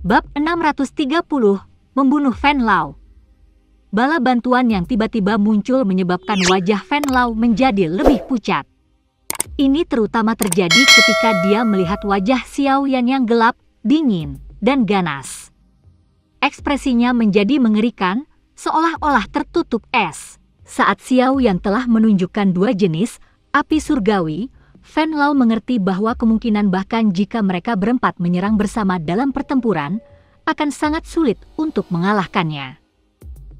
Bab 630, Membunuh Fen Lao. Bala bantuan yang tiba-tiba muncul menyebabkan wajah Fen Lao menjadi lebih pucat. Ini terutama terjadi ketika dia melihat wajah Xiao Yan yang gelap, dingin, dan ganas. Ekspresinya menjadi mengerikan, seolah-olah tertutup es. Saat Xiao Yan telah menunjukkan dua jenis api surgawi, Fen Lao mengerti bahwa kemungkinan bahkan jika mereka berempat menyerang bersama dalam pertempuran, akan sangat sulit untuk mengalahkannya.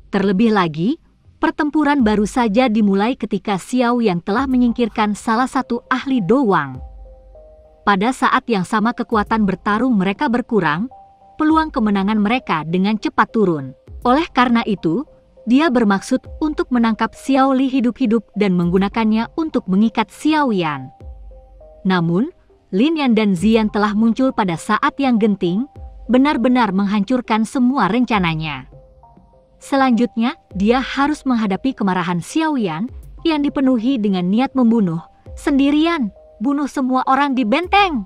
Terlebih lagi, pertempuran baru saja dimulai ketika Xiao Yan telah menyingkirkan salah satu ahli Do Wang. Pada saat yang sama kekuatan bertarung mereka berkurang, peluang kemenangan mereka dengan cepat turun. Oleh karena itu, dia bermaksud untuk menangkap Xiao Li hidup-hidup dan menggunakannya untuk mengikat Xiao Yan. Namun, Lin Yan dan Ziyan telah muncul pada saat yang genting, benar-benar menghancurkan semua rencananya. Selanjutnya, dia harus menghadapi kemarahan Xiao Yan yang dipenuhi dengan niat membunuh, sendirian, bunuh semua orang di benteng.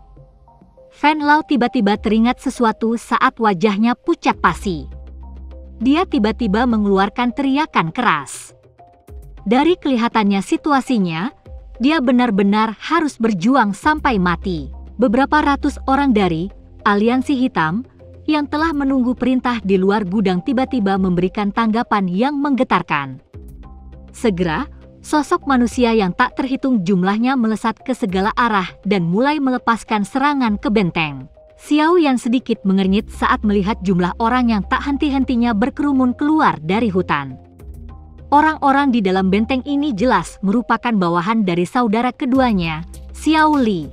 Fen Lao tiba-tiba teringat sesuatu saat wajahnya pucat pasi. Dia tiba-tiba mengeluarkan teriakan keras. Dari kelihatannya situasinya, dia benar-benar harus berjuang sampai mati. Beberapa ratus orang dari Aliansi Hitam yang telah menunggu perintah di luar gudang tiba-tiba memberikan tanggapan yang menggetarkan. Segera, sosok manusia yang tak terhitung jumlahnya melesat ke segala arah dan mulai melepaskan serangan ke benteng. Xiao Yan sedikit mengernyit saat melihat jumlah orang yang tak henti-hentinya berkerumun keluar dari hutan. Orang-orang di dalam benteng ini jelas merupakan bawahan dari saudara keduanya, Xiao Li.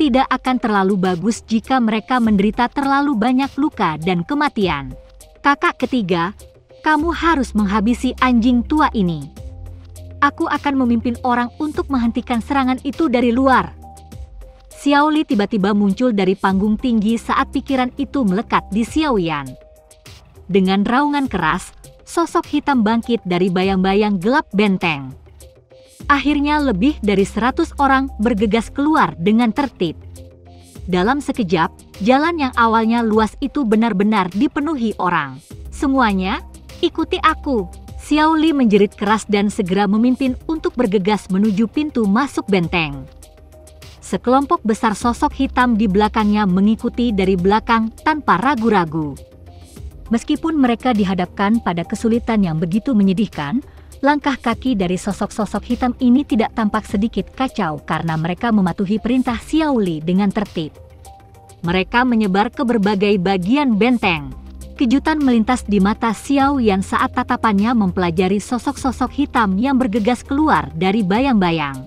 Tidak akan terlalu bagus jika mereka menderita terlalu banyak luka dan kematian. Kakak ketiga, kamu harus menghabisi anjing tua ini. Aku akan memimpin orang untuk menghentikan serangan itu dari luar. Xiao Li tiba-tiba muncul dari panggung tinggi saat pikiran itu melekat di Xiao Yan. Dengan raungan keras, sosok hitam bangkit dari bayang-bayang gelap benteng. Akhirnya lebih dari 100 orang bergegas keluar dengan tertib. Dalam sekejap, jalan yang awalnya luas itu benar-benar dipenuhi orang. Semuanya, ikuti aku. Xiao Li menjerit keras dan segera memimpin untuk bergegas menuju pintu masuk benteng. Sekelompok besar sosok hitam di belakangnya mengikuti dari belakang tanpa ragu-ragu. Meskipun mereka dihadapkan pada kesulitan yang begitu menyedihkan, langkah kaki dari sosok-sosok hitam ini tidak tampak sedikit kacau karena mereka mematuhi perintah Xiao Li dengan tertib. Mereka menyebar ke berbagai bagian benteng. Kejutan melintas di mata Xiao Yan saat tatapannya mempelajari sosok-sosok hitam yang bergegas keluar dari bayang-bayang.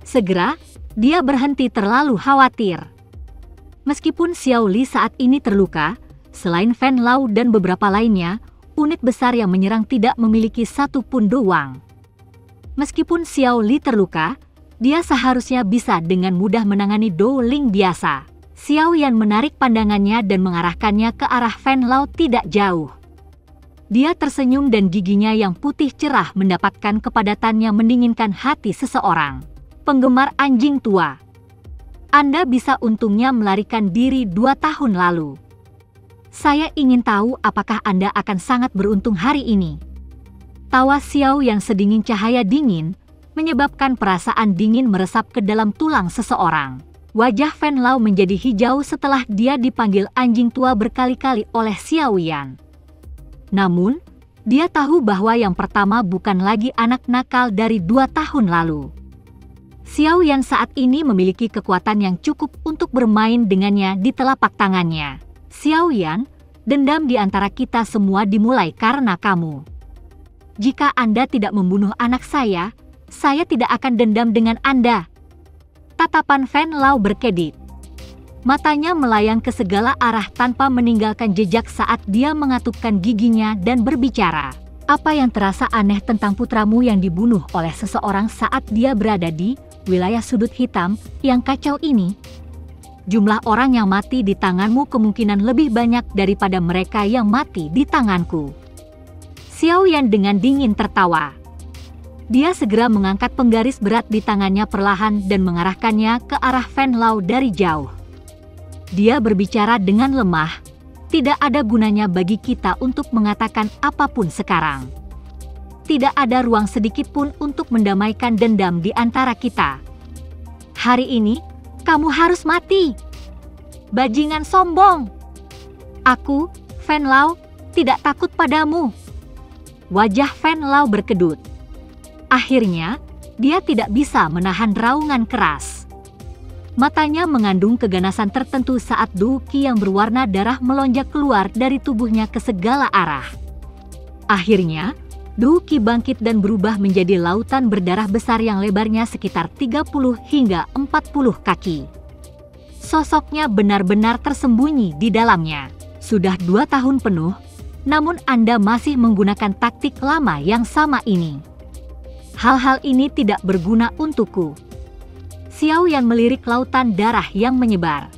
Segera, dia berhenti terlalu khawatir. Meskipun Xiao Li saat ini terluka, selain Fen Lao dan beberapa lainnya, unit besar yang menyerang tidak memiliki satu pun Do Wang. Meskipun Xiao Li terluka, dia seharusnya bisa dengan mudah menangani Do Ling biasa. Xiao Yan menarik pandangannya dan mengarahkannya ke arah Fen Lao tidak jauh. Dia tersenyum dan giginya yang putih cerah mendapatkan kepadatan yang mendinginkan hati seseorang. Penggemar anjing tua. Anda bisa untungnya melarikan diri 2 tahun lalu. Saya ingin tahu apakah Anda akan sangat beruntung hari ini. Tawa Xiao yang sedingin cahaya dingin, menyebabkan perasaan dingin meresap ke dalam tulang seseorang. Wajah Fen Lao menjadi hijau setelah dia dipanggil anjing tua berkali-kali oleh Xiao Yan. Namun, dia tahu bahwa yang pertama bukan lagi anak nakal dari 2 tahun lalu. Xiao Yan saat ini memiliki kekuatan yang cukup untuk bermain dengannya di telapak tangannya. Xiao Yan, dendam di antara kita semua dimulai karena kamu. Jika Anda tidak membunuh anak saya tidak akan dendam dengan Anda. Tatapan Fen Lao berkedip. Matanya melayang ke segala arah tanpa meninggalkan jejak saat dia mengatupkan giginya dan berbicara. Apa yang terasa aneh tentang putramu yang dibunuh oleh seseorang saat dia berada di wilayah sudut hitam yang kacau ini? Jumlah orang yang mati di tanganmu kemungkinan lebih banyak daripada mereka yang mati di tanganku. Xiao Yan dengan dingin tertawa. Dia segera mengangkat penggaris berat di tangannya perlahan dan mengarahkannya ke arah Fen Lao dari jauh. Dia berbicara dengan lemah. Tidak ada gunanya bagi kita untuk mengatakan apapun sekarang. Tidak ada ruang sedikit pun untuk mendamaikan dendam di antara kita. Hari ini, kamu harus mati. Bajingan sombong. Aku, Venlao, tidak takut padamu. Wajah Venlao berkedut. Akhirnya, dia tidak bisa menahan raungan keras. Matanya mengandung keganasan tertentu saat Du Qi yang berwarna darah melonjak keluar dari tubuhnya ke segala arah. Akhirnya, Du Qi bangkit dan berubah menjadi lautan berdarah besar yang lebarnya sekitar 30 hingga 40 kaki. Sosoknya benar-benar tersembunyi di dalamnya. Sudah 2 tahun penuh, namun Anda masih menggunakan taktik lama yang sama ini. Hal-hal ini tidak berguna untukku. Xiao Yan melirik lautan darah yang menyebar.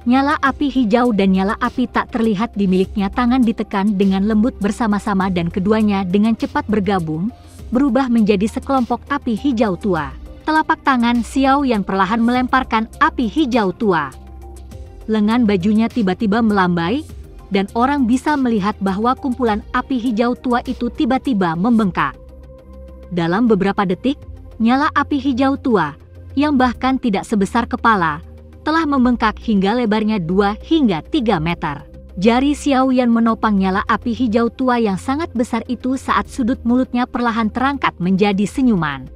Nyala api hijau dan nyala api tak terlihat di miliknya tangan ditekan dengan lembut bersama-sama dan keduanya dengan cepat bergabung, berubah menjadi sekelompok api hijau tua. Telapak tangan Xiao Yan perlahan melemparkan api hijau tua. Lengan bajunya tiba-tiba melambai, dan orang bisa melihat bahwa kumpulan api hijau tua itu tiba-tiba membengkak. Dalam beberapa detik, nyala api hijau tua, yang bahkan tidak sebesar kepala, telah membengkak hingga lebarnya 2 hingga 3 meter. Jari Xiao Yan menopang nyala api hijau tua yang sangat besar itu saat sudut mulutnya perlahan terangkat menjadi senyuman.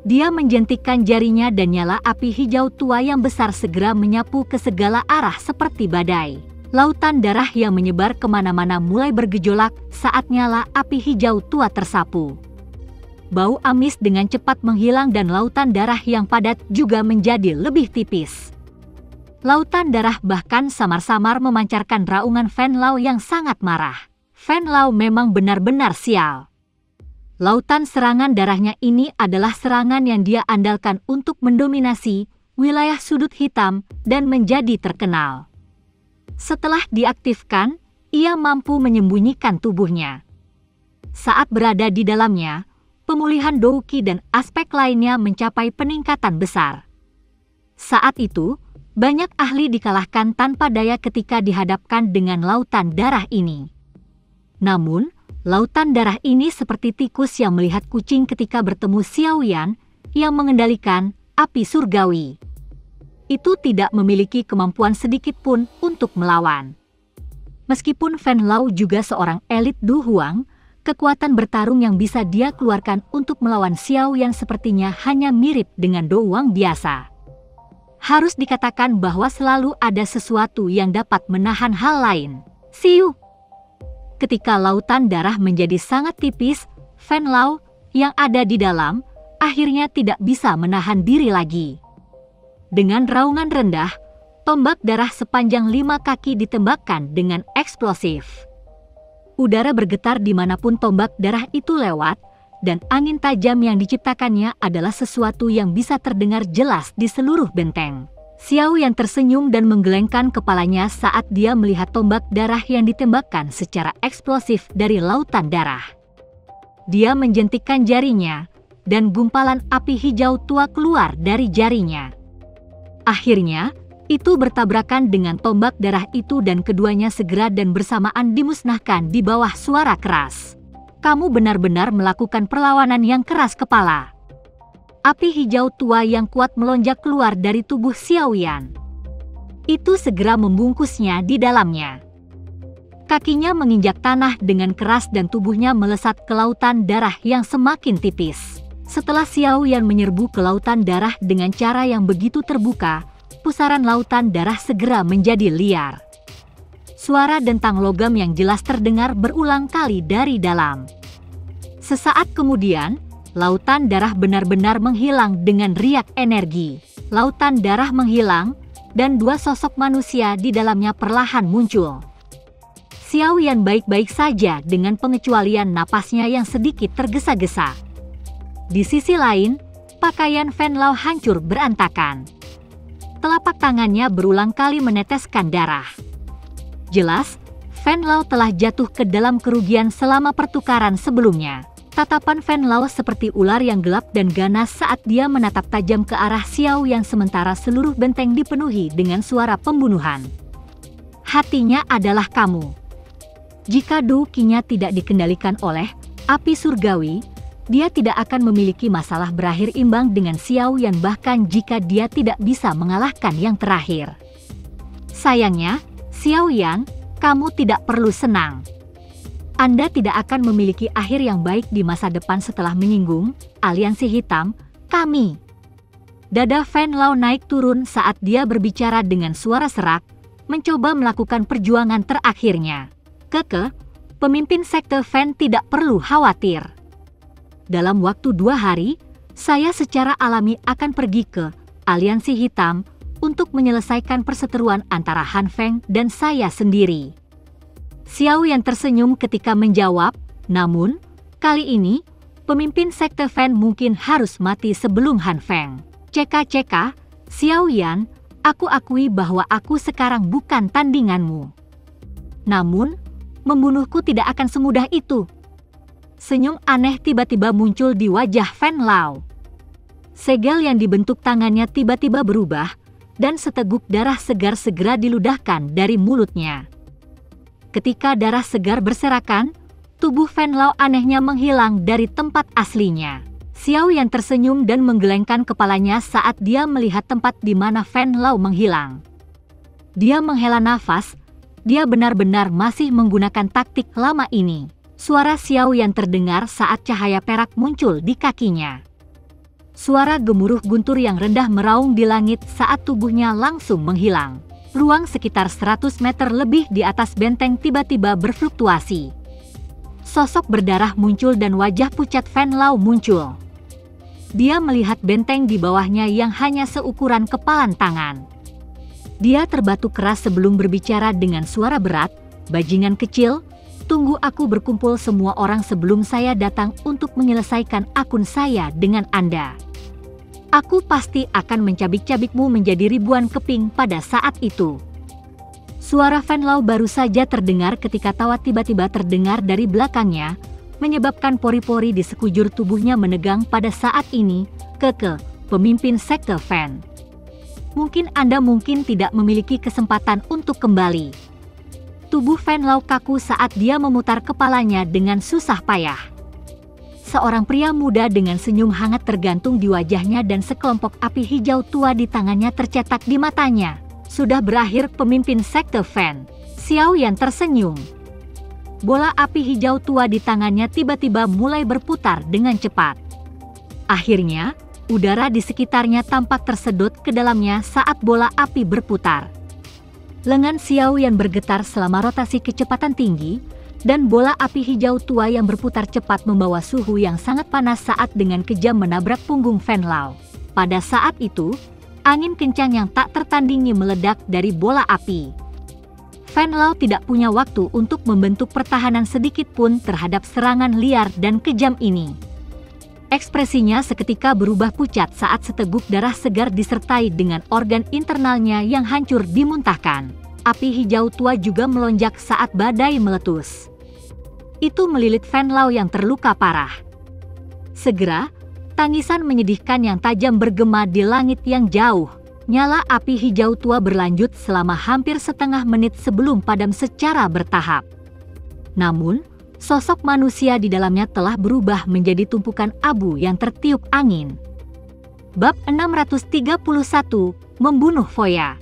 Dia menjentikkan jarinya dan nyala api hijau tua yang besar segera menyapu ke segala arah seperti badai. Lautan darah yang menyebar kemana-mana mulai bergejolak saat nyala api hijau tua tersapu. Bau amis dengan cepat menghilang dan lautan darah yang padat juga menjadi lebih tipis. Lautan darah bahkan samar-samar memancarkan raungan Venlao yang sangat marah. Venlao memang benar-benar sial. Lautan serangan darahnya ini adalah serangan yang dia andalkan untuk mendominasi wilayah sudut hitam dan menjadi terkenal. Setelah diaktifkan, ia mampu menyembunyikan tubuhnya. Saat berada di dalamnya, pemulihan Du Qi dan aspek lainnya mencapai peningkatan besar. Saat itu, banyak ahli dikalahkan tanpa daya ketika dihadapkan dengan lautan darah ini. Namun, lautan darah ini seperti tikus yang melihat kucing ketika bertemu Xiao Yan yang mengendalikan api surgawi. Itu tidak memiliki kemampuan sedikit pun untuk melawan. Meskipun Venlao juga seorang elit Du Huang, kekuatan bertarung yang bisa dia keluarkan untuk melawan Xiao Yan sepertinya hanya mirip dengan Do Wang biasa. Harus dikatakan bahwa selalu ada sesuatu yang dapat menahan hal lain. Siu. Ketika lautan darah menjadi sangat tipis, Venlao yang ada di dalam akhirnya tidak bisa menahan diri lagi. Dengan raungan rendah, tombak darah sepanjang 5 kaki ditembakkan dengan eksplosif. Udara bergetar dimanapun tombak darah itu lewat, dan angin tajam yang diciptakannya adalah sesuatu yang bisa terdengar jelas di seluruh benteng. Xiao Yan tersenyum dan menggelengkan kepalanya saat dia melihat tombak darah yang ditembakkan secara eksplosif dari lautan darah. Dia menjentikkan jarinya, dan gumpalan api hijau tua keluar dari jarinya. Akhirnya, itu bertabrakan dengan tombak darah itu dan keduanya segera dan bersamaan dimusnahkan di bawah suara keras. Kamu benar-benar melakukan perlawanan yang keras kepala. Api hijau tua yang kuat melonjak keluar dari tubuh Xiao Yan. Itu segera membungkusnya di dalamnya. Kakinya menginjak tanah dengan keras dan tubuhnya melesat ke lautan darah yang semakin tipis. Setelah Xiao Yan menyerbu ke lautan darah dengan cara yang begitu terbuka, pusaran lautan darah segera menjadi liar. Suara dentang logam yang jelas terdengar berulang kali dari dalam. Sesaat kemudian, lautan darah benar-benar menghilang dengan riak energi. Lautan darah menghilang, dan 2 sosok manusia di dalamnya perlahan muncul. Xiao Yan baik-baik saja dengan pengecualian napasnya yang sedikit tergesa-gesa. Di sisi lain, pakaian Venlao hancur berantakan. Telapak tangannya berulang kali meneteskan darah. Jelas, Venlao telah jatuh ke dalam kerugian selama pertukaran sebelumnya. Tatapan Venlao seperti ular yang gelap dan ganas saat dia menatap tajam ke arah Xiao Yan sementara seluruh benteng dipenuhi dengan suara pembunuhan. Hatinya adalah kamu. Jika Du Qi-nya tidak dikendalikan oleh api surgawi, dia tidak akan memiliki masalah berakhir imbang dengan Xiao Yan bahkan jika dia tidak bisa mengalahkan yang terakhir. Sayangnya, Xiao Yan, kamu tidak perlu senang. Anda tidak akan memiliki akhir yang baik di masa depan setelah menyinggung aliansi hitam, kami. Dada Venlao naik turun saat dia berbicara dengan suara serak, mencoba melakukan perjuangan terakhirnya. Keke, pemimpin sekte Fen tidak perlu khawatir. Dalam waktu 2 hari, saya secara alami akan pergi ke aliansi hitam untuk menyelesaikan perseteruan antara Han Feng dan saya sendiri. Xiao Yan tersenyum ketika menjawab, namun, kali ini, pemimpin sekte Fen mungkin harus mati sebelum Han Feng. Ceka-ceka, Xiao Yan, aku akui bahwa aku sekarang bukan tandinganmu. Namun, membunuhku tidak akan semudah itu. Senyum aneh tiba-tiba muncul di wajah Venlao. Segel yang dibentuk tangannya tiba-tiba berubah, dan seteguk darah segar segera diludahkan dari mulutnya. Ketika darah segar berserakan, tubuh Venlao anehnya menghilang dari tempat aslinya. Xiao Yan tersenyum dan menggelengkan kepalanya saat dia melihat tempat di mana Venlao menghilang. Dia menghela nafas, dia benar-benar masih menggunakan taktik lama ini. Suara Xiao Yan terdengar saat cahaya perak muncul di kakinya. Suara gemuruh guntur yang rendah meraung di langit saat tubuhnya langsung menghilang. Ruang sekitar 100 meter lebih di atas benteng tiba-tiba berfluktuasi. Sosok berdarah muncul dan wajah pucat Venlao muncul. Dia melihat benteng di bawahnya yang hanya seukuran kepalan tangan. Dia terbatu keras sebelum berbicara dengan suara berat, "Bajingan kecil, tunggu aku berkumpul semua orang sebelum saya datang untuk menyelesaikan akun saya dengan Anda. Aku pasti akan mencabik-cabikmu menjadi ribuan keping pada saat itu." Suara Venlao baru saja terdengar ketika tawa tiba-tiba terdengar dari belakangnya, menyebabkan pori-pori di sekujur tubuhnya menegang pada saat ini. Keke, pemimpin sekte Fen. Mungkin Anda tidak memiliki kesempatan untuk kembali. Tubuh Venlao kaku saat dia memutar kepalanya dengan susah payah. Seorang pria muda dengan senyum hangat tergantung di wajahnya dan sekelompok api hijau tua di tangannya tercetak di matanya. Sudah berakhir pemimpin sekte Fen. Xiao Yan tersenyum. Bola api hijau tua di tangannya tiba-tiba mulai berputar dengan cepat. Akhirnya, udara di sekitarnya tampak tersedot ke dalamnya saat bola api berputar. Lengan Xiao Yan bergetar selama rotasi kecepatan tinggi, dan bola api hijau tua yang berputar cepat membawa suhu yang sangat panas saat dengan kejam menabrak punggung Venlao. Pada saat itu, angin kencang yang tak tertandingi meledak dari bola api. Venlao tidak punya waktu untuk membentuk pertahanan sedikit pun terhadap serangan liar dan kejam ini. Ekspresinya seketika berubah pucat saat seteguk darah segar disertai dengan organ internalnya yang hancur dimuntahkan. Api hijau tua juga melonjak saat badai meletus. Itu melilit Venlao yang terluka parah. Segera, tangisan menyedihkan yang tajam bergema di langit yang jauh. Nyala api hijau tua berlanjut selama hampir setengah menit sebelum padam secara bertahap. Namun, sosok manusia di dalamnya telah berubah menjadi tumpukan abu yang tertiup angin. Bab 631, Membunuh Foya.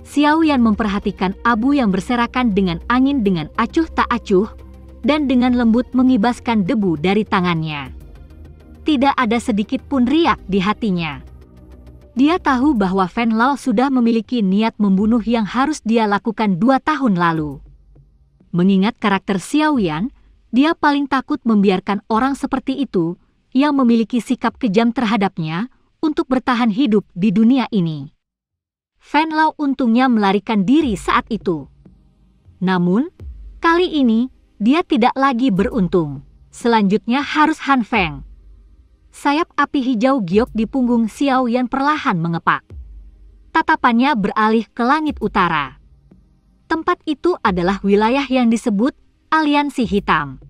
Xiao Yan memperhatikan abu yang berserakan dengan angin dengan acuh tak acuh, dan dengan lembut mengibaskan debu dari tangannya. Tidak ada sedikit pun riak di hatinya. Dia tahu bahwa Venlao sudah memiliki niat membunuh yang harus dia lakukan 2 tahun lalu. Mengingat karakter Xiao Yan, dia paling takut membiarkan orang seperti itu, yang memiliki sikap kejam terhadapnya, untuk bertahan hidup di dunia ini. Venlao untungnya melarikan diri saat itu. Namun, kali ini, dia tidak lagi beruntung. Selanjutnya harus Han Feng. Sayap api hijau giok di punggung Xiao Yan perlahan mengepak. Tatapannya beralih ke langit utara. Tempat itu adalah wilayah yang disebut Aliansi Hitam.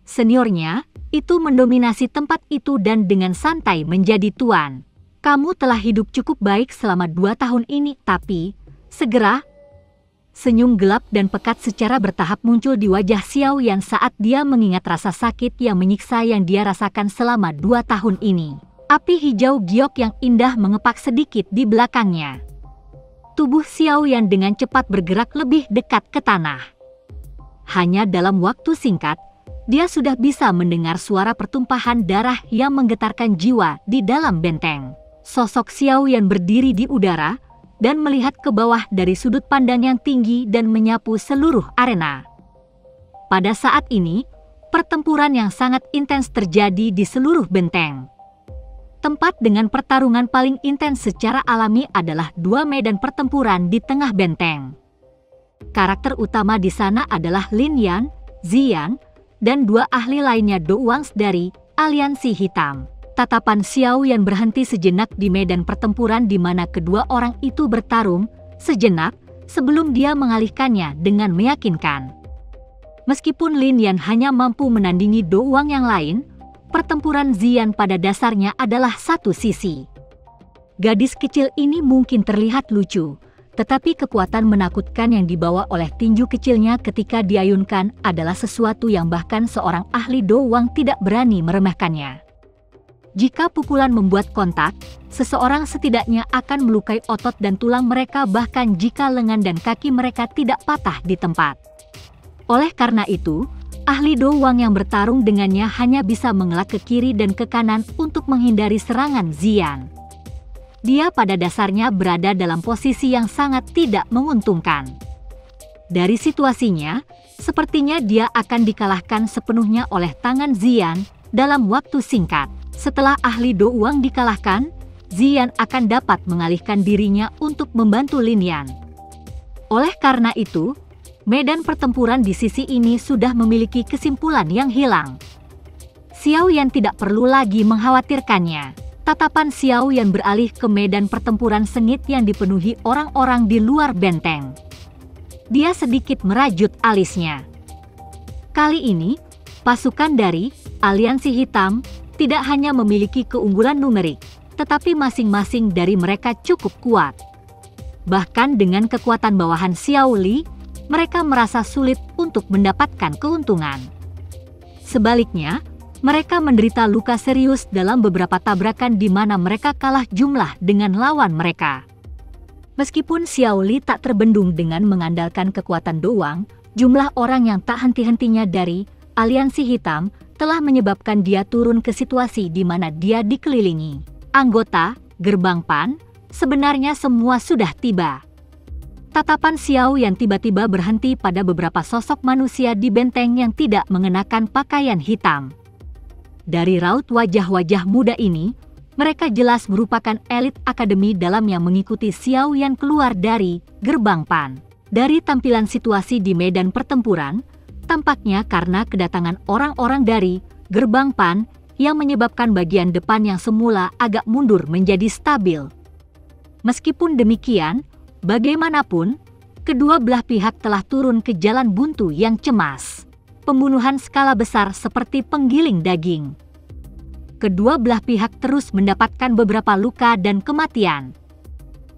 Seniornya, itu mendominasi tempat itu dan dengan santai menjadi tuan. Kamu telah hidup cukup baik selama 2 tahun ini, tapi segera. Senyum gelap dan pekat secara bertahap muncul di wajah Xiao Yan saat dia mengingat rasa sakit yang menyiksa yang dia rasakan selama 2 tahun ini. Api hijau giok yang indah mengepak sedikit di belakangnya. Tubuh Xiao Yan dengan cepat bergerak lebih dekat ke tanah. Hanya dalam waktu singkat, dia sudah bisa mendengar suara pertumpahan darah yang menggetarkan jiwa di dalam benteng. Sosok Xiao Yan berdiri di udara dan melihat ke bawah dari sudut pandang yang tinggi dan menyapu seluruh arena. Pada saat ini, pertempuran yang sangat intens terjadi di seluruh benteng. Tempat dengan pertarungan paling intens secara alami adalah 2 medan pertempuran di tengah benteng. Karakter utama di sana adalah Lin Yan, Ziyan, dan 2 ahli lainnya Do Wangs dari Aliansi Hitam. Tatapan Xiao Yan berhenti sejenak di medan pertempuran di mana kedua orang itu bertarung, sejenak sebelum dia mengalihkannya dengan meyakinkan. Meskipun Lin Yan hanya mampu menandingi Do Wang yang lain, pertempuran Ziyan pada dasarnya adalah satu sisi. Gadis kecil ini mungkin terlihat lucu, tetapi kekuatan menakutkan yang dibawa oleh tinju kecilnya ketika diayunkan adalah sesuatu yang bahkan seorang ahli Do Wang tidak berani meremehkannya. Jika pukulan membuat kontak, seseorang setidaknya akan melukai otot dan tulang mereka bahkan jika lengan dan kaki mereka tidak patah di tempat. Oleh karena itu, ahli Do Wang yang bertarung dengannya hanya bisa mengelak ke kiri dan ke kanan untuk menghindari serangan Ziyan. Dia pada dasarnya berada dalam posisi yang sangat tidak menguntungkan. Dari situasinya, sepertinya dia akan dikalahkan sepenuhnya oleh tangan Ziyan dalam waktu singkat. Setelah ahli Do Wang dikalahkan, Ziyan akan dapat mengalihkan dirinya untuk membantu Lin Yan. Oleh karena itu, medan pertempuran di sisi ini sudah memiliki kesimpulan yang hilang. Xiao Yan tidak perlu lagi mengkhawatirkannya. Tatapan Xiao Yan beralih ke medan pertempuran sengit yang dipenuhi orang-orang di luar benteng. Dia sedikit merajut alisnya. Kali ini, pasukan dari Aliansi Hitam tidak hanya memiliki keunggulan numerik, tetapi masing-masing dari mereka cukup kuat. Bahkan dengan kekuatan bawahan Xiao Li, mereka merasa sulit untuk mendapatkan keuntungan. Sebaliknya, mereka menderita luka serius dalam beberapa tabrakan di mana mereka kalah jumlah dengan lawan mereka. Meskipun Xiao Li tak terbendung dengan mengandalkan kekuatan Do Wang, jumlah orang yang tak henti-hentinya dari Aliansi Hitam telah menyebabkan dia turun ke situasi di mana dia dikelilingi anggota Gerbang Pan. Sebenarnya semua sudah tiba. Tatapan Xiao yang tiba-tiba berhenti pada beberapa sosok manusia di benteng yang tidak mengenakan pakaian hitam. Dari raut wajah-wajah muda ini, mereka jelas merupakan elit akademi dalam yang mengikuti Xiao Yan keluar dari Gerbang Pan. Dari tampilan situasi di medan pertempuran, tampaknya karena kedatangan orang-orang dari Gerbang Pan yang menyebabkan bagian depan yang semula agak mundur menjadi stabil. Meskipun demikian, bagaimanapun, kedua belah pihak telah turun ke jalan buntu yang cemas. Pembunuhan skala besar seperti penggiling daging. Kedua belah pihak terus mendapatkan beberapa luka dan kematian.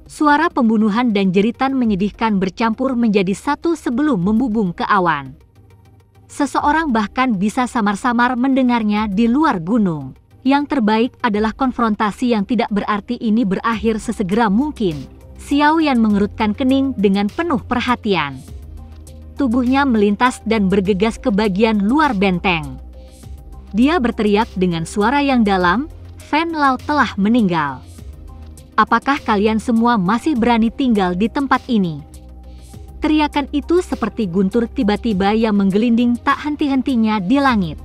Suara pembunuhan dan jeritan menyedihkan bercampur menjadi satu sebelum membubung ke awan. Seseorang bahkan bisa samar-samar mendengarnya di luar gunung. Yang terbaik adalah konfrontasi yang tidak berarti ini berakhir sesegera mungkin. Xiao Yan mengerutkan kening dengan penuh perhatian. Tubuhnya melintas dan bergegas ke bagian luar benteng. Dia berteriak dengan suara yang dalam, Fan Lao telah meninggal. Apakah kalian semua masih berani tinggal di tempat ini? Teriakan itu seperti guntur tiba-tiba yang menggelinding tak henti-hentinya di langit.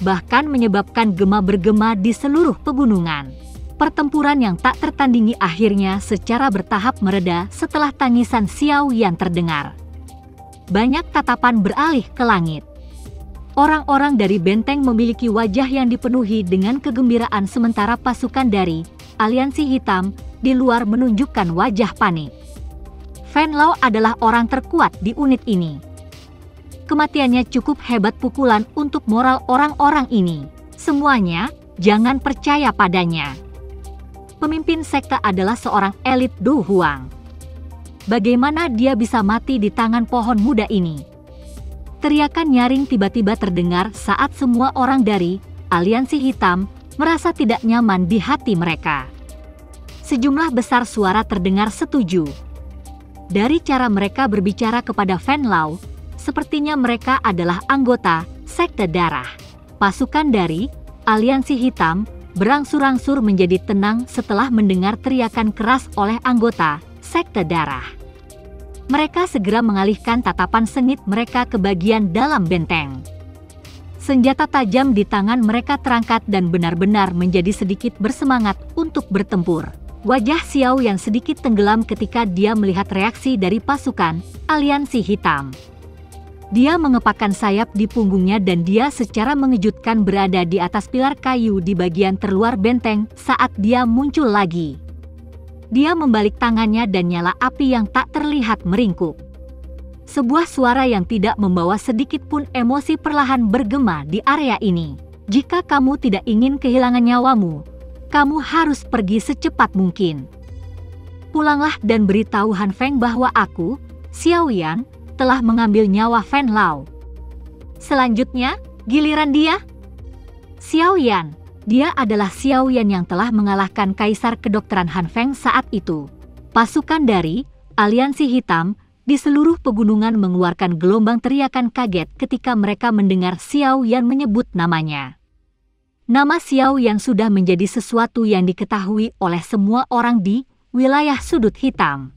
Bahkan menyebabkan gema bergema di seluruh pegunungan. Pertempuran yang tak tertandingi akhirnya secara bertahap mereda setelah tangisan Xiao Yan terdengar. Banyak tatapan beralih ke langit. Orang-orang dari benteng memiliki wajah yang dipenuhi dengan kegembiraan sementara pasukan dari Aliansi Hitam di luar menunjukkan wajah panik. Fan Lao adalah orang terkuat di unit ini. Kematiannya cukup hebat pukulan untuk moral orang-orang ini. Semuanya, jangan percaya padanya. Pemimpin sekte adalah seorang elit Du Huang. Bagaimana dia bisa mati di tangan pohon muda ini? Teriakan nyaring tiba-tiba terdengar saat semua orang dari Aliansi Hitam merasa tidak nyaman di hati mereka. Sejumlah besar suara terdengar setuju. Dari cara mereka berbicara kepada Fen Lao, sepertinya mereka adalah anggota Sekte Darah. Pasukan dari Aliansi Hitam berangsur-angsur menjadi tenang setelah mendengar teriakan keras oleh anggota Sekte Darah. Mereka segera mengalihkan tatapan sengit mereka ke bagian dalam benteng. Senjata tajam di tangan mereka terangkat dan benar-benar menjadi sedikit bersemangat untuk bertempur. Wajah Xiao Yan sedikit tenggelam ketika dia melihat reaksi dari pasukan Aliansi Hitam. Dia mengepakkan sayap di punggungnya dan dia secara mengejutkan berada di atas pilar kayu di bagian terluar benteng saat dia muncul lagi. Dia membalik tangannya dan nyala api yang tak terlihat meringkuk. Sebuah suara yang tidak membawa sedikit pun emosi perlahan bergema di area ini. Jika kamu tidak ingin kehilangan nyawamu, kamu harus pergi secepat mungkin. Pulanglah dan beritahu Han Feng bahwa aku, Xiao Yan, telah mengambil nyawa Fen Lao. Selanjutnya, giliran dia. Xiao Yan. Dia adalah Xiao Yan yang telah mengalahkan Kaisar Kedokteran Han Feng saat itu. Pasukan dari Aliansi Hitam di seluruh pegunungan mengeluarkan gelombang teriakan kaget ketika mereka mendengar Xiao Yan menyebut namanya. Nama Xiao Yan sudah menjadi sesuatu yang diketahui oleh semua orang di wilayah sudut hitam.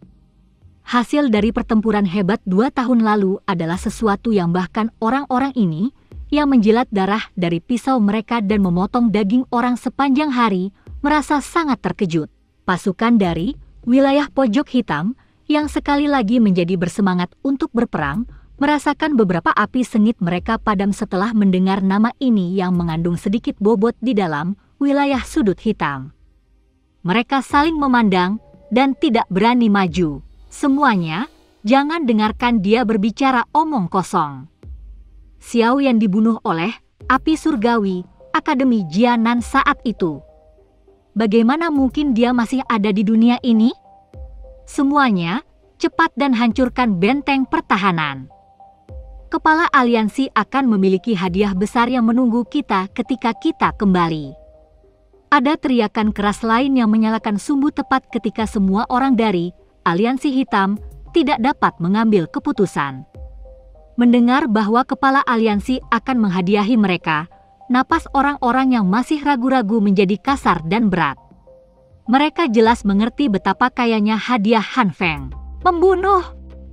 Hasil dari pertempuran hebat 2 tahun lalu adalah sesuatu yang bahkan orang-orang ini yang menjilat darah dari pisau mereka dan memotong daging orang sepanjang hari merasa sangat terkejut. Pasukan dari wilayah pojok hitam yang sekali lagi menjadi bersemangat untuk berperang merasakan beberapa api sengit mereka padam setelah mendengar nama ini yang mengandung sedikit bobot di dalam wilayah sudut hitam. Mereka saling memandang dan tidak berani maju. Semuanya, jangan dengarkan dia berbicara omong kosong. Xiao Yan dibunuh oleh api surgawi Akademi Jianan saat itu. Bagaimana mungkin dia masih ada di dunia ini? Semuanya, cepat dan hancurkan benteng pertahanan. Kepala aliansi akan memiliki hadiah besar yang menunggu kita ketika kita kembali. Ada teriakan keras lain yang menyalakan sumbu tepat ketika semua orang dari Aliansi Hitam tidak dapat mengambil keputusan. Mendengar bahwa kepala aliansi akan menghadiahi mereka, napas orang-orang yang masih ragu-ragu menjadi kasar dan berat. Mereka jelas mengerti betapa kayanya hadiah Han Feng. Membunuh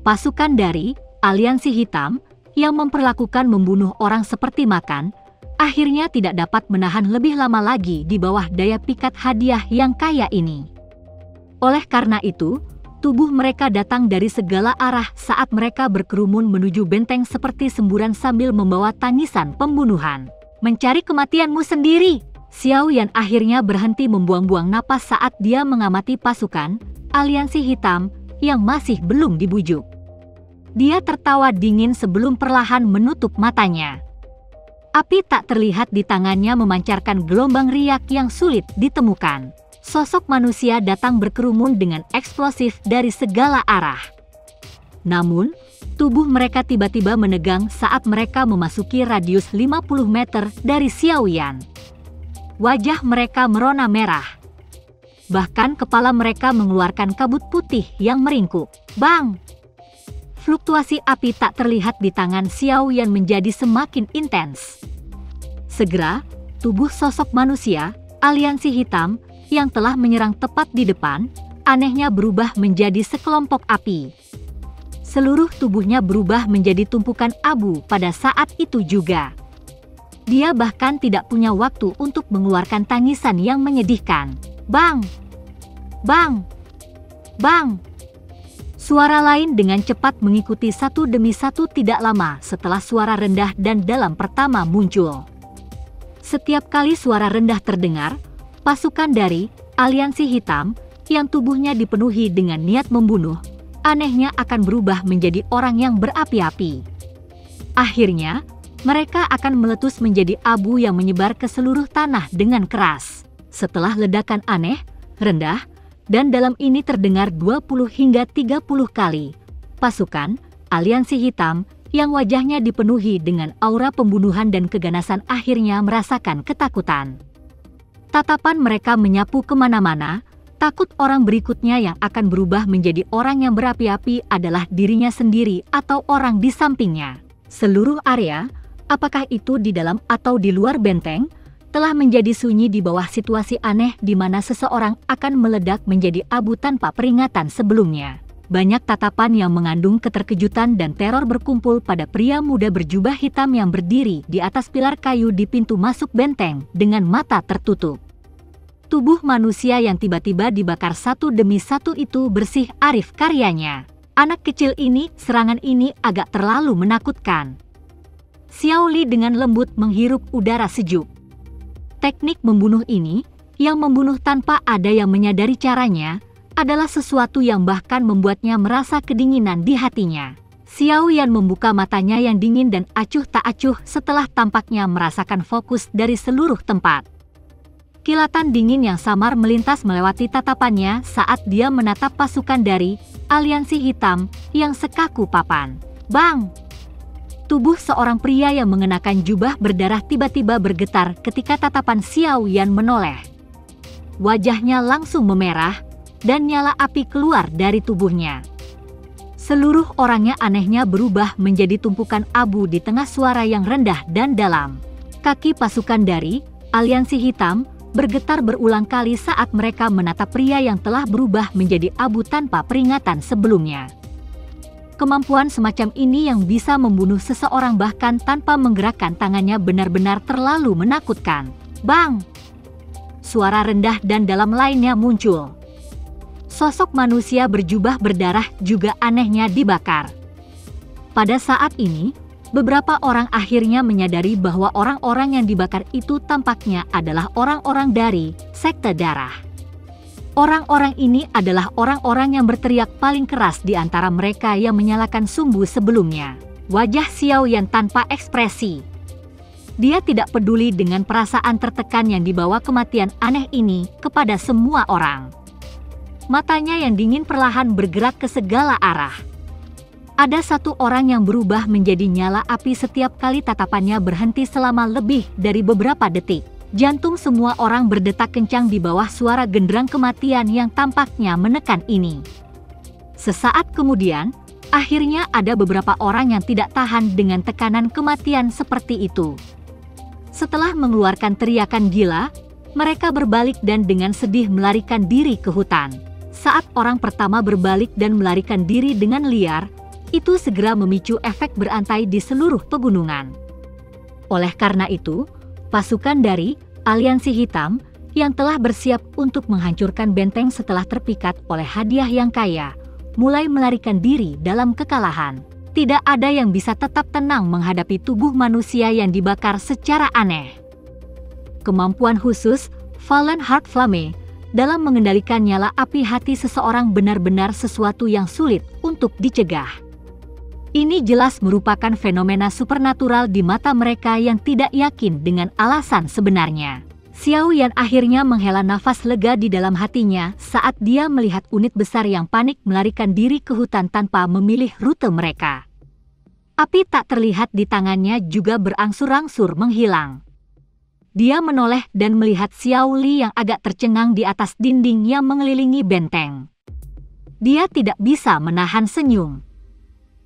pasukan dari Aliansi Hitam yang memperlakukan membunuh orang seperti makan, akhirnya tidak dapat menahan lebih lama lagi di bawah daya pikat hadiah yang kaya ini. Oleh karena itu, tubuh mereka datang dari segala arah saat mereka berkerumun menuju benteng seperti semburan sambil membawa tangisan pembunuhan. Mencari kematianmu sendiri. Xiao Yan akhirnya berhenti membuang-buang napas saat dia mengamati pasukan Aliansi Hitam yang masih belum dibujuk. Dia tertawa dingin sebelum perlahan menutup matanya. Api tak terlihat di tangannya memancarkan gelombang riak yang sulit ditemukan. Sosok manusia datang berkerumun dengan eksplosif dari segala arah. Namun, tubuh mereka tiba-tiba menegang saat mereka memasuki radius 50 meter dari Xiao Yan. Wajah mereka merona merah. Bahkan kepala mereka mengeluarkan kabut putih yang meringkuk. Bang! Fluktuasi api tak terlihat di tangan Xiao Yan menjadi semakin intens. Segera, tubuh sosok manusia, Aliansi Hitam, yang telah menyerang tepat di depan, anehnya berubah menjadi sekelompok api. Seluruh tubuhnya berubah menjadi tumpukan abu pada saat itu juga. Dia bahkan tidak punya waktu untuk mengeluarkan tangisan yang menyedihkan. Bang! Bang! Bang! Suara lain dengan cepat mengikuti satu demi satu tidak lama setelah suara rendah dan dalam pertama muncul. Setiap kali suara rendah terdengar, pasukan dari Aliansi Hitam yang tubuhnya dipenuhi dengan niat membunuh, anehnya akan berubah menjadi orang yang berapi-api. Akhirnya, mereka akan meletus menjadi abu yang menyebar ke seluruh tanah dengan keras. Setelah ledakan aneh, rendah, dan dalam ini terdengar 20 hingga 30 kali, pasukan Aliansi Hitam yang wajahnya dipenuhi dengan aura pembunuhan dan keganasan akhirnya merasakan ketakutan. Tatapan mereka menyapu kemana-mana, takut orang berikutnya yang akan berubah menjadi orang yang berapi-api adalah dirinya sendiri atau orang di sampingnya. Seluruh area, apakah itu di dalam atau di luar benteng, telah menjadi sunyi di bawah situasi aneh di mana seseorang akan meledak menjadi abu tanpa peringatan sebelumnya. Banyak tatapan yang mengandung keterkejutan dan teror berkumpul pada pria muda berjubah hitam yang berdiri di atas pilar kayu di pintu masuk benteng dengan mata tertutup. Tubuh manusia yang tiba-tiba dibakar satu demi satu itu bersih arif karyanya. Anak kecil ini, serangan ini agak terlalu menakutkan. Xiao Li dengan lembut menghirup udara sejuk. Teknik membunuh ini, yang membunuh tanpa ada yang menyadari caranya, adalah sesuatu yang bahkan membuatnya merasa kedinginan di hatinya. Xiao Yan membuka matanya yang dingin dan acuh tak acuh setelah tampaknya merasakan fokus dari seluruh tempat. Kilatan dingin yang samar melintas melewati tatapannya saat dia menatap pasukan dari Aliansi Hitam yang sekaku papan. Bang! Tubuh seorang pria yang mengenakan jubah berdarah tiba-tiba bergetar ketika tatapan Xiao Yan menoleh. Wajahnya langsung memerah, dan nyala api keluar dari tubuhnya. Seluruh orangnya anehnya berubah menjadi tumpukan abu di tengah suara yang rendah dan dalam. Kaki pasukan dari Aliansi Hitam bergetar berulang kali saat mereka menatap pria yang telah berubah menjadi abu tanpa peringatan sebelumnya. Kemampuan semacam ini yang bisa membunuh seseorang bahkan tanpa menggerakkan tangannya benar-benar terlalu menakutkan. Bang! Suara rendah dan dalam lainnya muncul. Sosok manusia berjubah berdarah juga anehnya dibakar. Pada saat ini, beberapa orang akhirnya menyadari bahwa orang-orang yang dibakar itu tampaknya adalah orang-orang dari sekte darah. Orang-orang ini adalah orang-orang yang berteriak paling keras di antara mereka yang menyalakan sumbu sebelumnya. Wajah Xiao Yan tanpa ekspresi. Dia tidak peduli dengan perasaan tertekan yang dibawa kematian aneh ini kepada semua orang. Matanya yang dingin perlahan bergerak ke segala arah. Ada satu orang yang berubah menjadi nyala api setiap kali tatapannya berhenti selama lebih dari beberapa detik. Jantung semua orang berdetak kencang di bawah suara genderang kematian yang tampaknya menekan ini. Sesaat kemudian, akhirnya ada beberapa orang yang tidak tahan dengan tekanan kematian seperti itu. Setelah mengeluarkan teriakan gila, mereka berbalik dan dengan sedih melarikan diri ke hutan. Saat orang pertama berbalik dan melarikan diri dengan liar, itu segera memicu efek berantai di seluruh pegunungan. Oleh karena itu, pasukan dari Aliansi Hitam yang telah bersiap untuk menghancurkan benteng setelah terpikat oleh hadiah yang kaya, mulai melarikan diri dalam kekalahan. Tidak ada yang bisa tetap tenang menghadapi tubuh manusia yang dibakar secara aneh. Kemampuan khusus Fallen Heart Flame dalam mengendalikan nyala api hati seseorang benar-benar sesuatu yang sulit untuk dicegah. Ini jelas merupakan fenomena supernatural di mata mereka yang tidak yakin dengan alasan sebenarnya. Xiao Yan akhirnya menghela nafas lega di dalam hatinya saat dia melihat unit besar yang panik melarikan diri ke hutan tanpa memilih rute mereka. Api tak terlihat di tangannya juga berangsur-angsur menghilang. Dia menoleh dan melihat Xiao Li yang agak tercengang di atas dinding yang mengelilingi benteng. Dia tidak bisa menahan senyum.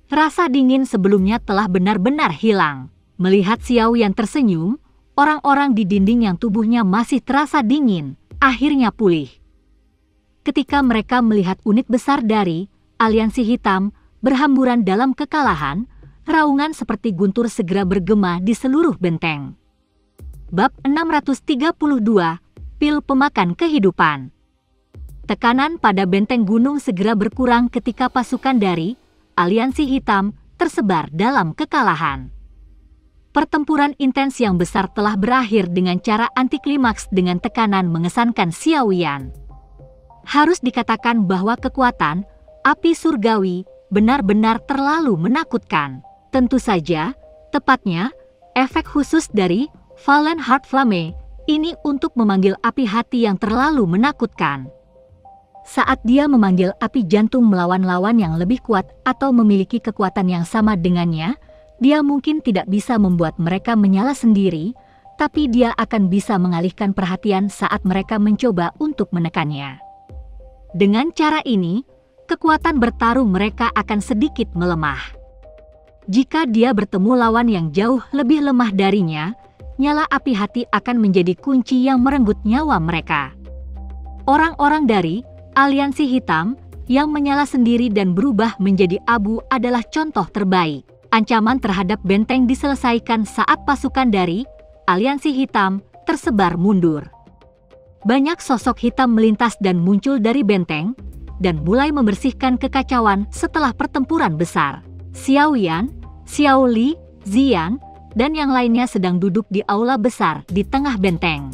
Rasa dingin sebelumnya telah benar-benar hilang. Melihat Xiao yang tersenyum, orang-orang di dinding yang tubuhnya masih terasa dingin, akhirnya pulih. Ketika mereka melihat unit besar dari Aliansi Hitam berhamburan dalam kekalahan, raungan seperti guntur segera bergema di seluruh benteng. Bab 632, Pil Pemakan Kehidupan. Tekanan pada benteng gunung segera berkurang ketika pasukan dari Aliansi Hitam tersebar dalam kekalahan. Pertempuran intens yang besar telah berakhir dengan cara antiklimaks dengan tekanan mengesankan Xiao Yan. Harus dikatakan bahwa kekuatan api surgawi benar-benar terlalu menakutkan. Tentu saja, Tepatnya, efek khusus dari Fallen Heart Flame ini untuk memanggil api hati yang terlalu menakutkan. Saat dia memanggil api jantung melawan lawan yang lebih kuat atau memiliki kekuatan yang sama dengannya, dia mungkin tidak bisa membuat mereka menyala sendiri, tapi dia akan bisa mengalihkan perhatian saat mereka mencoba untuk menekannya. Dengan cara ini, kekuatan bertarung mereka akan sedikit melemah. Jika dia bertemu lawan yang jauh lebih lemah darinya, nyala api hati akan menjadi kunci yang merenggut nyawa mereka. Orang-orang dari Aliansi Hitam yang menyala sendiri dan berubah menjadi abu adalah contoh terbaik. Ancaman terhadap benteng diselesaikan saat pasukan dari Aliansi Hitam tersebar mundur. Banyak sosok hitam melintas dan muncul dari benteng dan mulai membersihkan kekacauan setelah pertempuran besar. Xiao Yan, Xiao Li, Ziyan, dan yang lainnya sedang duduk di aula besar di tengah benteng.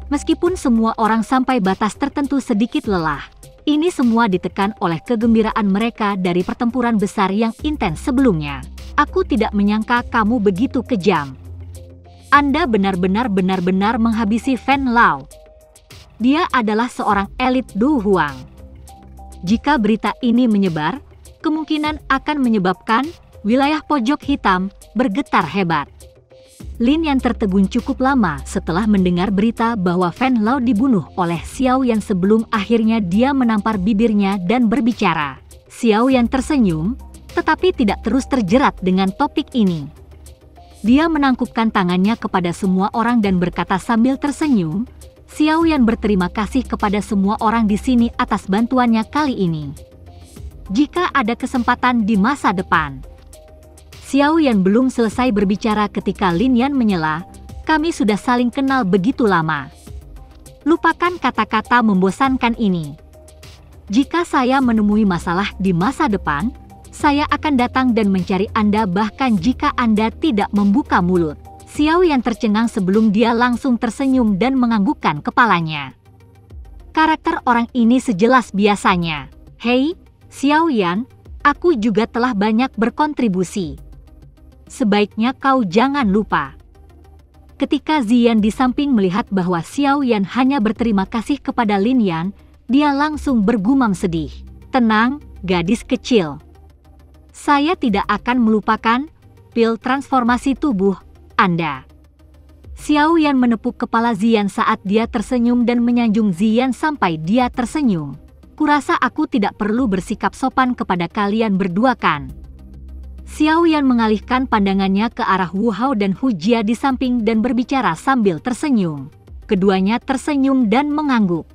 Meskipun semua orang sampai batas tertentu sedikit lelah, ini semua ditekan oleh kegembiraan mereka dari pertempuran besar yang intens sebelumnya. Aku tidak menyangka kamu begitu kejam. Anda benar-benar menghabisi Fen Lao. Dia adalah seorang elit Du Huang. Jika berita ini menyebar, kemungkinan akan menyebabkan wilayah pojok hitam bergetar hebat. Lin Yan tertegun cukup lama setelah mendengar berita bahwa Fen Lao dibunuh oleh Xiao Yan sebelum akhirnya dia menampar bibirnya dan berbicara. Xiao Yan tersenyum, tetapi tidak terus terjerat dengan topik ini. Dia menangkupkan tangannya kepada semua orang dan berkata sambil tersenyum, Xiao Yan berterima kasih kepada semua orang di sini atas bantuannya kali ini. Jika ada kesempatan di masa depan. Xiao Yan belum selesai berbicara ketika Lin Yan menyela, kami sudah saling kenal begitu lama. Lupakan kata-kata membosankan ini. Jika saya menemui masalah di masa depan, saya akan datang dan mencari Anda bahkan jika Anda tidak membuka mulut. Xiao Yan tercengang sebelum dia langsung tersenyum dan menganggukkan kepalanya. Karakter orang ini sejelas biasanya. Hei, Xiao Yan, aku juga telah banyak berkontribusi. Sebaiknya kau jangan lupa. Ketika Ziyan di samping melihat bahwa Xiao Yan hanya berterima kasih kepada Lin Yan, dia langsung bergumam sedih. Tenang, gadis kecil. Saya tidak akan melupakan pil transformasi tubuh Anda. Xiao Yan menepuk kepala Ziyan saat dia tersenyum dan menyanjung Ziyan sampai dia tersenyum. Kurasa aku tidak perlu bersikap sopan kepada kalian berdua kan? Xiao Yan mengalihkan pandangannya ke arah Wu Hao dan Hu Jia di samping dan berbicara sambil tersenyum. Keduanya tersenyum dan mengangguk.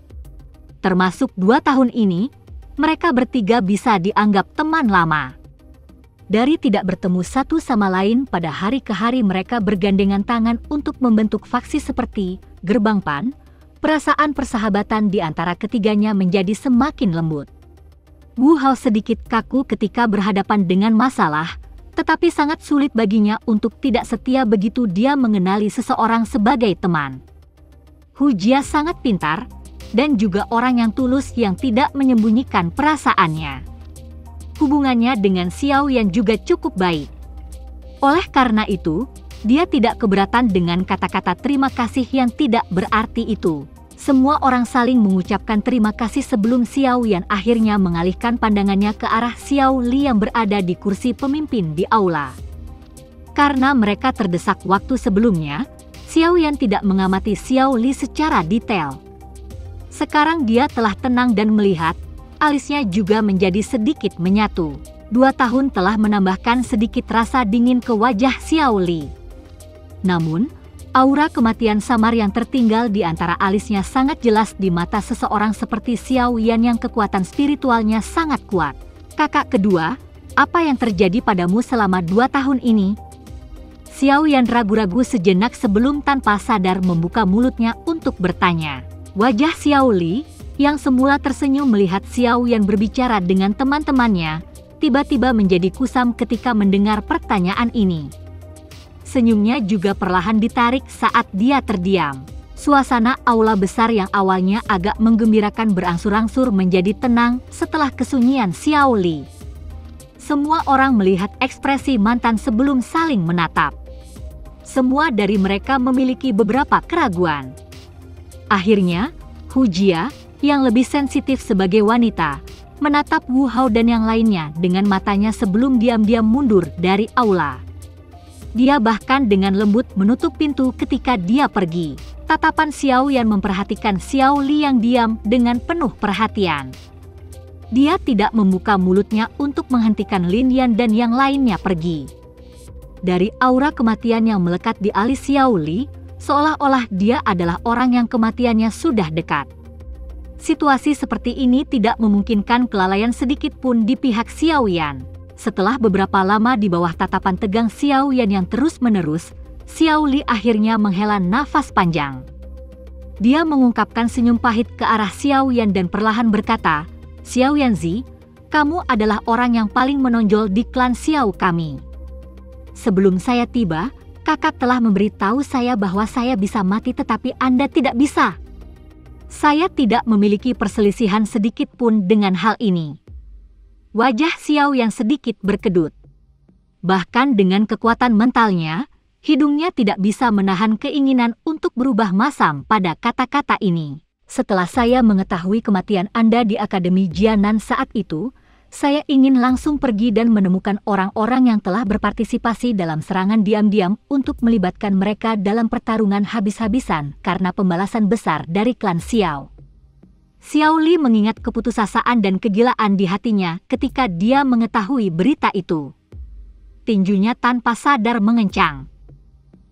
Termasuk 2 tahun ini, mereka bertiga bisa dianggap teman lama. Dari tidak bertemu satu sama lain pada hari ke hari mereka bergandengan tangan untuk membentuk faksi seperti Gerbang Pan, perasaan persahabatan di antara ketiganya menjadi semakin lembut. Wu Hao sedikit kaku ketika berhadapan dengan masalah, tetapi sangat sulit baginya untuk tidak setia begitu dia mengenali seseorang sebagai teman. Hu Jia sangat pintar, dan juga orang yang tulus yang tidak menyembunyikan perasaannya. Hubungannya dengan Xiao Yan juga cukup baik. Oleh karena itu, dia tidak keberatan dengan kata-kata terima kasih yang tidak berarti itu. Semua orang saling mengucapkan terima kasih sebelum Xiao Yan akhirnya mengalihkan pandangannya ke arah Xiao Li yang berada di kursi pemimpin di aula. Karena mereka terdesak waktu sebelumnya, Xiao Yan tidak mengamati Xiao Li secara detail. Sekarang dia telah tenang dan melihat, alisnya juga menjadi sedikit menyatu. 2 tahun telah menambahkan sedikit rasa dingin ke wajah Xiao Li. Namun, aura kematian samar yang tertinggal di antara alisnya sangat jelas di mata seseorang seperti Xiao Yan yang kekuatan spiritualnya sangat kuat. Kakak kedua, apa yang terjadi padamu selama 2 tahun ini? Xiao Yan ragu-ragu sejenak sebelum tanpa sadar membuka mulutnya untuk bertanya. Wajah Xiao Li, yang semula tersenyum melihat Xiao Yan berbicara dengan teman-temannya, tiba-tiba menjadi kusam ketika mendengar pertanyaan ini. Senyumnya juga perlahan ditarik saat dia terdiam. Suasana aula besar yang awalnya agak menggembirakan berangsur-angsur menjadi tenang setelah kesunyian Xiao Li. Semua orang melihat ekspresi mantan sebelum saling menatap. Semua dari mereka memiliki beberapa keraguan. Akhirnya, Hu Jia, yang lebih sensitif sebagai wanita, menatap Wu Hao dan yang lainnya dengan matanya sebelum diam-diam mundur dari aula. Dia bahkan dengan lembut menutup pintu ketika dia pergi. Tatapan Xiao Yan memperhatikan Xiao Li yang diam dengan penuh perhatian. Dia tidak membuka mulutnya untuk menghentikan Lin Yan dan yang lainnya pergi. Dari aura kematian yang melekat di alis Xiao Li, seolah-olah dia adalah orang yang kematiannya sudah dekat. Situasi seperti ini tidak memungkinkan kelalaian sedikit pun di pihak Xiao Yan. Setelah beberapa lama di bawah tatapan tegang Xiao Yan yang terus-menerus, Xiao Li akhirnya menghela nafas panjang. Dia mengungkapkan senyum pahit ke arah Xiao Yan dan perlahan berkata, "Xiao Yanzi, kamu adalah orang yang paling menonjol di klan Xiao kami. Sebelum saya tiba, kakak telah memberitahu saya bahwa saya bisa mati tetapi Anda tidak bisa. Saya tidak memiliki perselisihan sedikit pun dengan hal ini." Wajah Xiao yang sedikit berkedut. Bahkan dengan kekuatan mentalnya, hidungnya tidak bisa menahan keinginan untuk berubah masam pada kata-kata ini. "Setelah saya mengetahui kematian Anda di Akademi Jianan saat itu, saya ingin langsung pergi dan menemukan orang-orang yang telah berpartisipasi dalam serangan diam-diam untuk melibatkan mereka dalam pertarungan habis-habisan karena pembalasan besar dari klan Xiao." Xiao Li mengingat keputusasaan dan kegilaan di hatinya ketika dia mengetahui berita itu. Tinjunya tanpa sadar mengencang.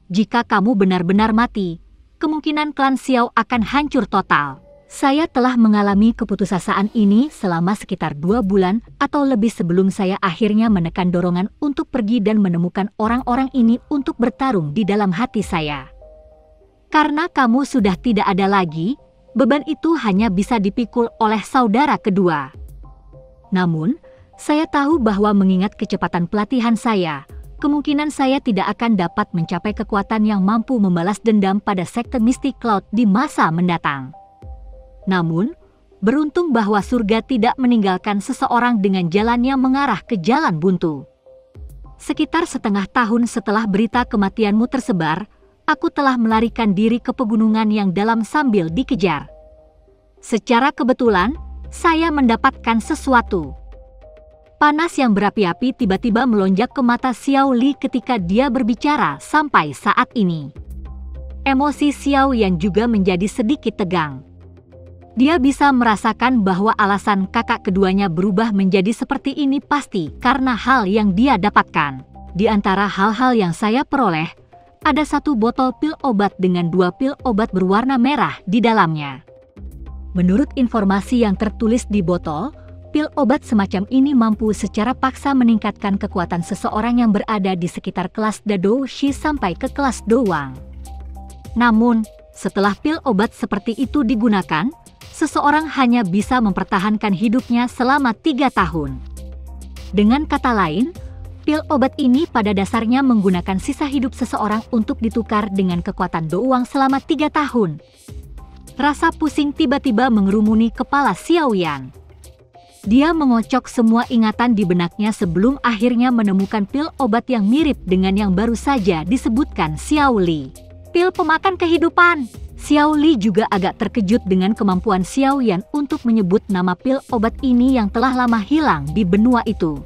"Jika kamu benar-benar mati, kemungkinan klan Xiao akan hancur total. Saya telah mengalami keputusasaan ini selama sekitar 2 bulan atau lebih sebelum saya akhirnya menekan dorongan untuk pergi dan menemukan orang-orang ini untuk bertarung di dalam hati saya. Karena kamu sudah tidak ada lagi, beban itu hanya bisa dipikul oleh saudara kedua. Namun, saya tahu bahwa mengingat kecepatan pelatihan saya, kemungkinan saya tidak akan dapat mencapai kekuatan yang mampu membalas dendam pada sekte Mystic Cloud di masa mendatang. Namun, beruntung bahwa surga tidak meninggalkan seseorang dengan jalannya mengarah ke jalan buntu. Sekitar setengah tahun setelah berita kematianmu tersebar, aku telah melarikan diri ke pegunungan yang dalam sambil dikejar. Secara kebetulan, saya mendapatkan sesuatu." Panas yang berapi-api tiba-tiba melonjak ke mata Xiao Li ketika dia berbicara sampai saat ini. Emosi Xiao Yan juga menjadi sedikit tegang. Dia bisa merasakan bahwa alasan kakak keduanya berubah menjadi seperti ini pasti karena hal yang dia dapatkan. Di antara hal-hal yang saya peroleh, ada 1 botol pil obat dengan 2 pil obat berwarna merah di dalamnya. Menurut informasi yang tertulis di botol, pil obat semacam ini mampu secara paksa meningkatkan kekuatan seseorang yang berada di sekitar kelas Dado Shi sampai ke kelas Dowang. Namun, setelah pil obat seperti itu digunakan, seseorang hanya bisa mempertahankan hidupnya selama 3 tahun. Dengan kata lain, pil obat ini pada dasarnya menggunakan sisa hidup seseorang untuk ditukar dengan kekuatan Dowang selama 3 tahun. Rasa pusing tiba-tiba mengerumuni kepala Xiao Yan. Dia mengocok semua ingatan di benaknya sebelum akhirnya menemukan pil obat yang mirip dengan yang baru saja disebutkan Xiao Li. "Pil pemakan kehidupan." Xiao Li juga agak terkejut dengan kemampuan Xiao Yan untuk menyebut nama pil obat ini yang telah lama hilang di benua itu.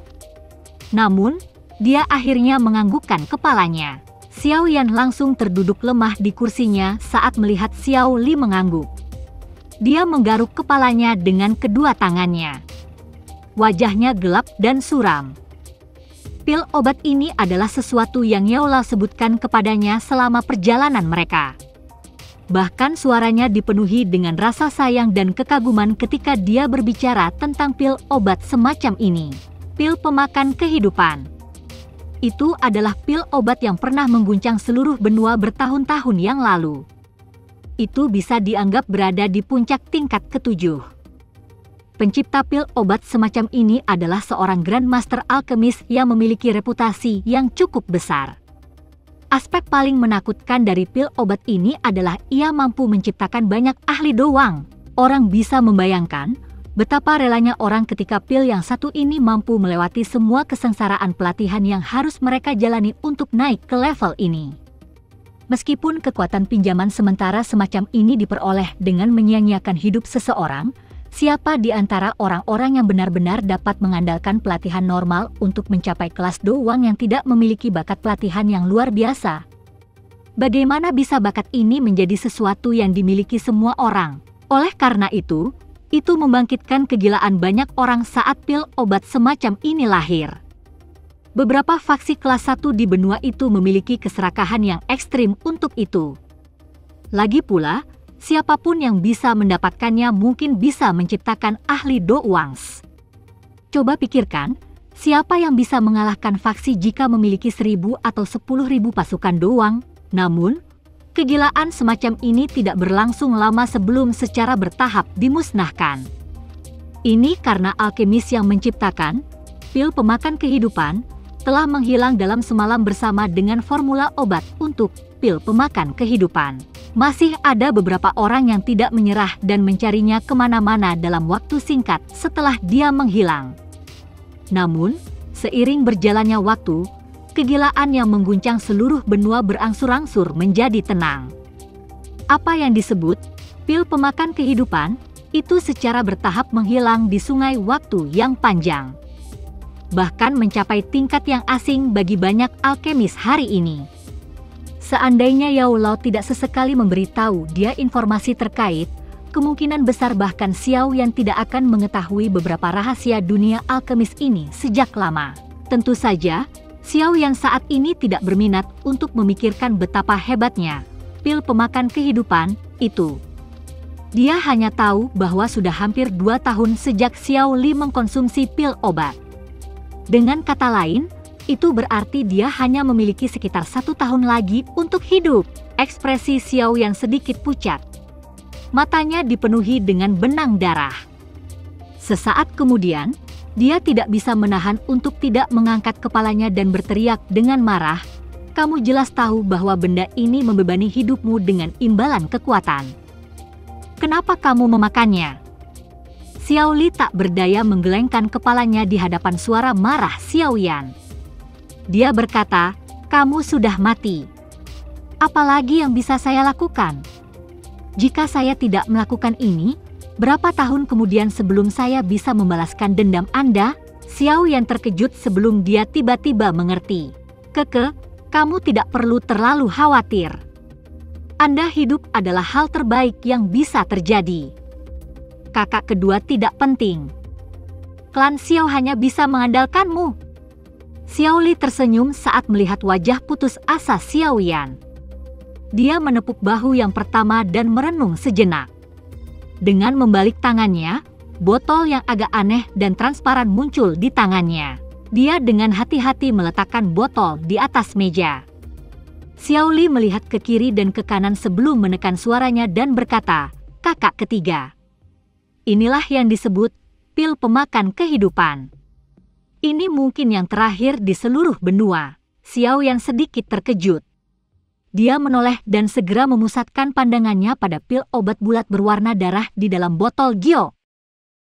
Namun, dia akhirnya menganggukkan kepalanya. Xiao Yan langsung terduduk lemah di kursinya saat melihat Xiao Li mengangguk. Dia menggaruk kepalanya dengan kedua tangannya. Wajahnya gelap dan suram. Pil obat ini adalah sesuatu yang Yaola sebutkan kepadanya selama perjalanan mereka. Bahkan suaranya dipenuhi dengan rasa sayang dan kekaguman ketika dia berbicara tentang pil obat semacam ini. Pil pemakan kehidupan. Itu adalah pil obat yang pernah mengguncang seluruh benua bertahun-tahun yang lalu. Itu bisa dianggap berada di puncak tingkat ke-7. Pencipta pil obat semacam ini adalah seorang Grandmaster Alkemis yang memiliki reputasi yang cukup besar. Aspek paling menakutkan dari pil obat ini adalah ia mampu menciptakan banyak ahli Dowang. Orang bisa membayangkan Betapa relanya orang ketika pil yang satu ini mampu melewati semua kesengsaraan pelatihan yang harus mereka jalani untuk naik ke level ini. Meskipun kekuatan pinjaman sementara semacam ini diperoleh dengan menyia-nyiakan hidup seseorang, siapa di antara orang-orang yang benar-benar dapat mengandalkan pelatihan normal untuk mencapai kelas doang yang tidak memiliki bakat pelatihan yang luar biasa? Bagaimana bisa bakat ini menjadi sesuatu yang dimiliki semua orang? Oleh karena itu membangkitkan kegilaan banyak orang saat pil obat semacam ini lahir. Beberapa faksi kelas 1 di benua itu memiliki keserakahan yang ekstrim untuk itu. Lagi pula, siapapun yang bisa mendapatkannya mungkin bisa menciptakan ahli Do Wangs. Coba pikirkan, siapa yang bisa mengalahkan faksi jika memiliki 1.000 atau 10.000 pasukan doang? Namun, kegilaan semacam ini tidak berlangsung lama sebelum secara bertahap dimusnahkan. Ini karena alkemis yang menciptakan pil pemakan kehidupan telah menghilang dalam semalam bersama dengan formula obat untuk pil pemakan kehidupan. Masih ada beberapa orang yang tidak menyerah dan mencarinya kemana-mana dalam waktu singkat setelah dia menghilang. Namun, seiring berjalannya waktu, kegilaan yang mengguncang seluruh benua berangsur-angsur menjadi tenang. Apa yang disebut pil pemakan kehidupan itu secara bertahap menghilang di sungai waktu yang panjang. Bahkan mencapai tingkat yang asing bagi banyak alkemis hari ini. Seandainya Yao Lao tidak sesekali memberitahu dia informasi terkait, kemungkinan besar bahkan Xiao Yan tidak akan mengetahui beberapa rahasia dunia alkemis ini sejak lama. Tentu saja, Xiao Yan saat ini tidak berminat untuk memikirkan betapa hebatnya pil pemakan kehidupan itu. Dia hanya tahu bahwa sudah hampir 2 tahun sejak Xiao Li mengkonsumsi pil obat. Dengan kata lain, itu berarti dia hanya memiliki sekitar 1 tahun lagi untuk hidup. Ekspresi Xiao Yan sedikit pucat. Matanya dipenuhi dengan benang darah. Sesaat kemudian, dia tidak bisa menahan untuk tidak mengangkat kepalanya dan berteriak dengan marah, "Kamu jelas tahu bahwa benda ini membebani hidupmu dengan imbalan kekuatan. Kenapa kamu memakannya?" Xiao Li tak berdaya menggelengkan kepalanya di hadapan suara marah Xiao Yan. Dia berkata, "Kamu sudah mati. Apalagi yang bisa saya lakukan? Jika saya tidak melakukan ini, berapa tahun kemudian sebelum saya bisa membalaskan dendam Anda?" Xiao Yan terkejut sebelum dia tiba-tiba mengerti. "Keke, kamu tidak perlu terlalu khawatir. Anda hidup adalah hal terbaik yang bisa terjadi. Kakak kedua tidak penting. Klan Xiao hanya bisa mengandalkanmu." Xiao Li tersenyum saat melihat wajah putus asa Xiao Yan. Dia menepuk bahu yang pertama dan merenung sejenak. Dengan membalik tangannya, botol yang agak aneh dan transparan muncul di tangannya. Dia dengan hati-hati meletakkan botol di atas meja. Xiao Li melihat ke kiri dan ke kanan sebelum menekan suaranya dan berkata, "Kakak ketiga. Inilah yang disebut pil pemakan kehidupan. Ini mungkin yang terakhir di seluruh benua." Xiao Yan sedikit terkejut. Dia menoleh dan segera memusatkan pandangannya pada pil obat bulat berwarna darah di dalam botol Gio.